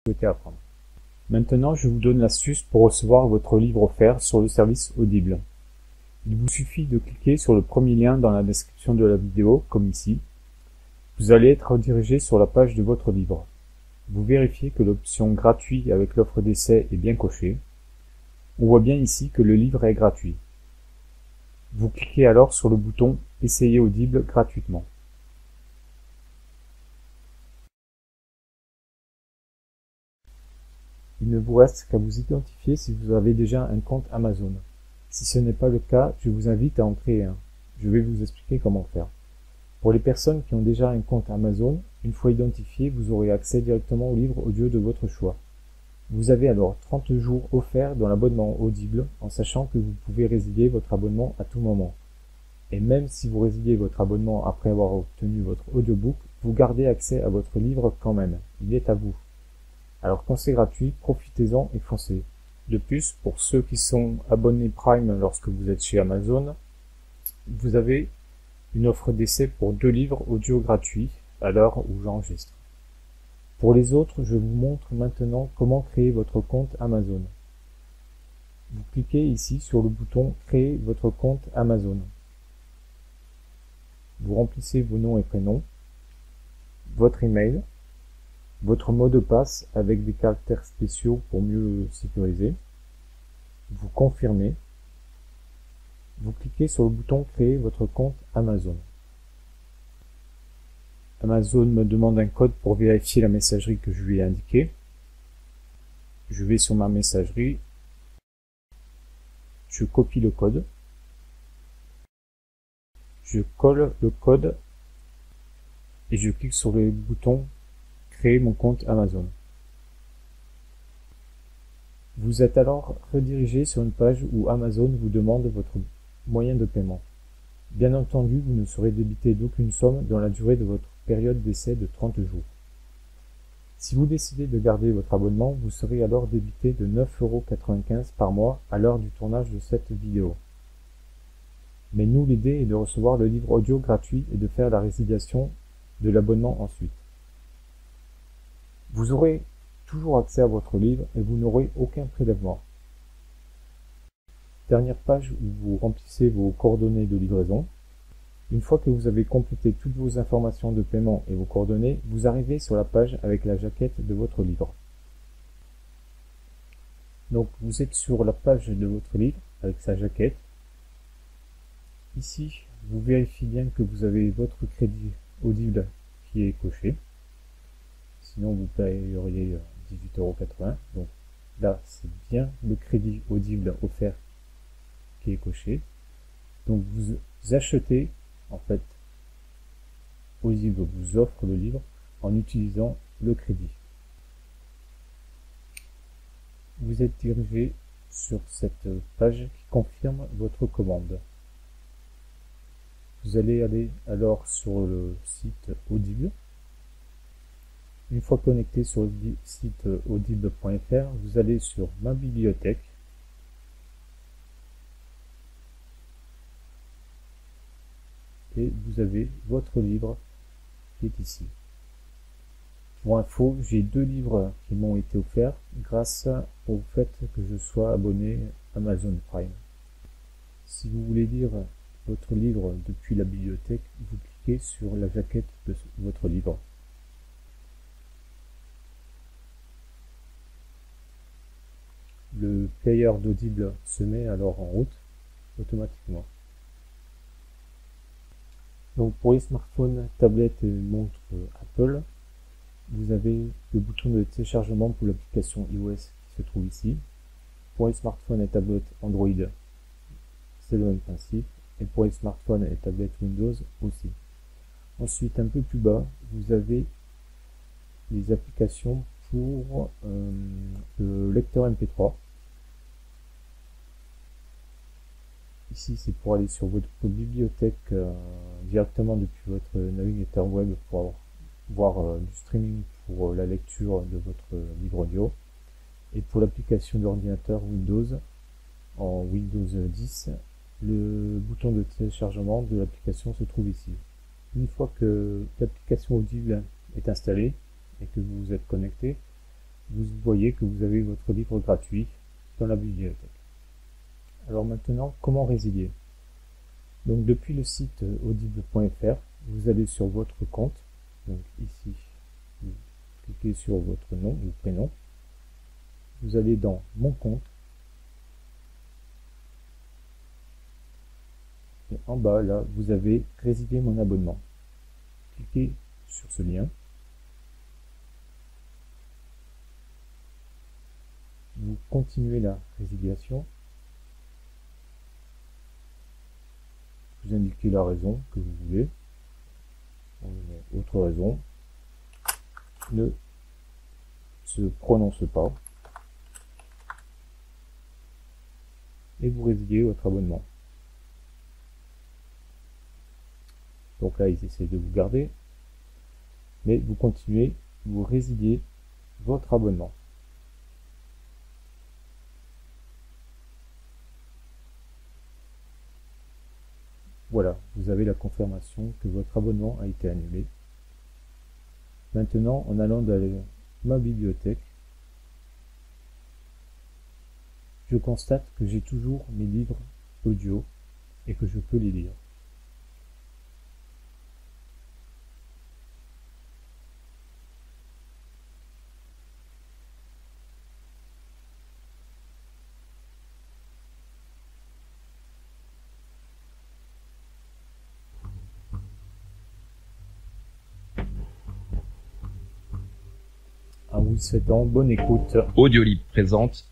souhaitez apprendre. Maintenant, je vous donne l'astuce pour recevoir votre livre offert sur le service Audible. Il vous suffit de cliquer sur le premier lien dans la description de la vidéo, comme ici. Vous allez être redirigé sur la page de votre livre. Vous vérifiez que l'option gratuit avec l'offre d'essai est bien cochée. On voit bien ici que le livre est gratuit. Vous cliquez alors sur le bouton « Essayer Audible gratuitement ». Il ne vous reste qu'à vous identifier si vous avez déjà un compte Amazon. Si ce n'est pas le cas, je vous invite à en créer un. Je vais vous expliquer comment faire. Pour les personnes qui ont déjà un compte Amazon, une fois identifié, vous aurez accès directement au livre audio de votre choix. Vous avez alors 30 jours offerts dans l'abonnement Audible, en sachant que vous pouvez résilier votre abonnement à tout moment. Et même si vous résiliez votre abonnement après avoir obtenu votre audiobook, vous gardez accès à votre livre quand même. Il est à vous. Alors quand c'est gratuit, profitez-en et foncez. De plus, pour ceux qui sont abonnés Prime lorsque vous êtes chez Amazon, vous avez une offre d'essai pour 2 livres audio gratuits à l'heure où j'enregistre. Pour les autres, je vous montre maintenant comment créer votre compte Amazon. Vous cliquez ici sur le bouton « Créer votre compte Amazon ». Vous remplissez vos noms et prénoms, votre email, votre mot de passe avec des caractères spéciaux pour mieux le sécuriser. Vous confirmez. Vous cliquez sur le bouton « Créer votre compte Amazon ». Amazon me demande un code pour vérifier la messagerie que je lui ai indiquée. Je vais sur ma messagerie. Je copie le code. Je colle le code et je clique sur le bouton « Créer mon compte Amazon ». Vous êtes alors redirigé sur une page où Amazon vous demande votre moyen de paiement. Bien entendu, vous ne serez débité d'aucune somme dans la durée de votre période d'essai de 30 jours. Si vous décidez de garder votre abonnement, vous serez alors débité de 9,95 € par mois à l'heure du tournage de cette vidéo. Mais nous, l'idée est de recevoir le livre audio gratuit et de faire la résiliation de l'abonnement ensuite. Vous aurez toujours accès à votre livre et vous n'aurez aucun prélèvement. Dernière page où vous remplissez vos coordonnées de livraison. Une fois que vous avez complété toutes vos informations de paiement et vos coordonnées, vous arrivez sur la page avec la jaquette de votre livre. Donc vous êtes sur la page de votre livre avec sa jaquette. Ici, vous vérifiez bien que vous avez votre crédit Audible qui est coché. Sinon vous paieriez 18,80 €. Donc là, c'est bien le crédit Audible offert qui est coché. Donc vous achetez, en fait, Audible vous offre le livre en utilisant le crédit. Vous êtes dirigé sur cette page qui confirme votre commande. Vous allez aller alors sur le site Audible. Une fois connecté sur le site audible.fr, vous allez sur ma bibliothèque. Et vous avez votre livre qui est ici. Pour info, j'ai 2 livres qui m'ont été offerts grâce au fait que je sois abonné Amazon Prime. Si vous voulez lire votre livre depuis la bibliothèque, vous cliquez sur la jaquette de votre livre. Le player d'Audible se met alors en route automatiquement. Donc pour les smartphones, tablettes et montres Apple, vous avez le bouton de téléchargement pour l'application iOS qui se trouve ici. Pour les smartphones et tablettes Android, c'est le même principe. Et pour les smartphones et tablettes Windows aussi. Ensuite, un peu plus bas, vous avez les applications pour le lecteur MP3. Ici, c'est pour aller sur votre bibliothèque directement depuis votre navigateur web pour voir du streaming pour la lecture de votre livre audio. Et pour l'application d'ordinateur Windows, en Windows 10, le bouton de téléchargement de l'application se trouve ici. Une fois que l'application Audible est installée et que vous êtes connecté, vous voyez que vous avez votre livre gratuit dans la bibliothèque. Alors maintenant, comment résilier? Donc depuis le site audible.fr, vous allez sur votre compte, donc ici, vous cliquez sur votre nom ou prénom, vous allez dans Mon compte, et en bas là, vous avez Résilier mon abonnement. Cliquez sur ce lien, vous continuez la résiliation, vous indiquez la raison que vous voulez, autre raison, ne se prononce pas, et vous résiliez votre abonnement. Donc là, ils essaient de vous garder, mais vous continuez, vous résiliez votre abonnement. Voilà, vous avez la confirmation que votre abonnement a été annulé. Maintenant, en allant dans ma bibliothèque, je constate que j'ai toujours mes livres audio et que je peux les lire. En vous souhaitant bonne écoute. Audiolib présente